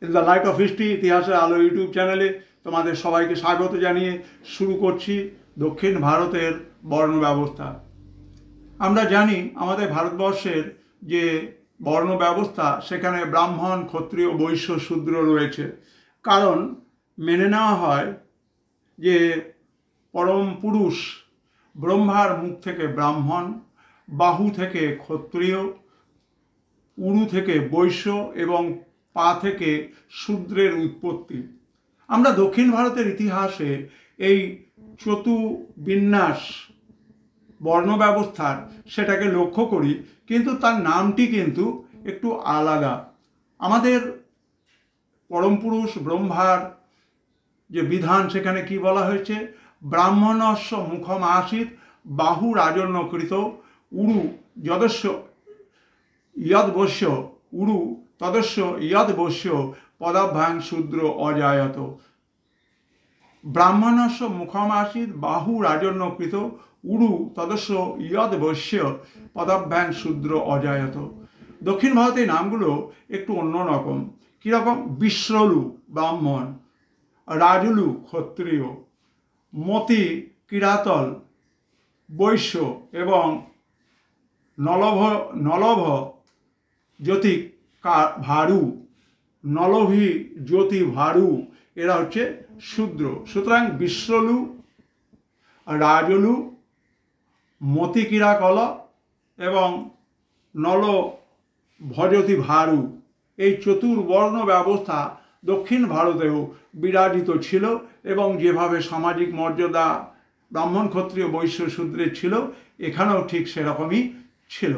In the light off history, ইতিহাসের আলো YouTube চ্যানেলে তোমাদের সবাইকে স্বাগত জানিয়ে শুরু করছি দক্ষিণ ভারতের বর্ণ ব্যবস্থা। আমরা জানি আমাদের ভারতবর্ষের যে বর্ণ ব্যবস্থা, সেখানে ব্রাহ্মণ, ক্ষত্রিয়, বৈশ্য, শূদ্র রয়েছে। কারণ মেনে নেওয়া হয় যে পরম পুরুষ ব্রহ্মার মুখ থেকে ব্রাহ্মণ, বাহু থেকে ক্ষত্রিয়, উরু থেকে বৈশ্য এবং পা থেকে শূদ্রের উৎপত্তি। আমরা দক্ষিণ ভারতের ইতিহাসে এই চতুর্বিন্যাস বর্ণ ব্যবস্থার সেটাকে লক্ষ্য করি, কিন্তু তার নামটি কিন্তু একটু আলাদা। আমাদের পরম পুরুষ ব্রহ্মার যে বিধান, সেখানে কি বলা হয়েছে? ব্রাহ্মণস্য মুখম আসিত বাহু রাজন্যকৃত উরু যদস্য ইয়দ বস্য উরু তদস্য ইয়দ বস্য পদাভ্যাং শূদ্র অজায়ত। ব্রাহ্মণস্য মুখম আসিত বাহু রাজন্যকৃত উরু তদস্য ইয়দ বস্য পদাভ্যাং শূদ্র অজায়ত। দক্ষিণ ভারতের নামগুলো একটু অন্যরকম। কীরকম? বিশ্রলু ব্রাহ্মণ, রাজুলু ক্ষত্রিয়, মতি কিরাতল বৈশ্য এবং নলভ জ্যোতি ভারু, নলভী জ্যোতি ভারু, এরা হচ্ছে শূদ্র। সুতরাং বিশ্রলু, রাজলু, মতিকিরাকল এবং নল ভজতি ভারু, এই চতুর্বর্ণ ব্যবস্থা দক্ষিণ ভারতেও বিরাজিত ছিল এবং যেভাবে সামাজিক মর্যাদা ব্রাহ্মণ, ক্ষত্রিয়, বৈশ্য, শূদ্রের ছিল, এখানেও ঠিক সেরকমই ছিল।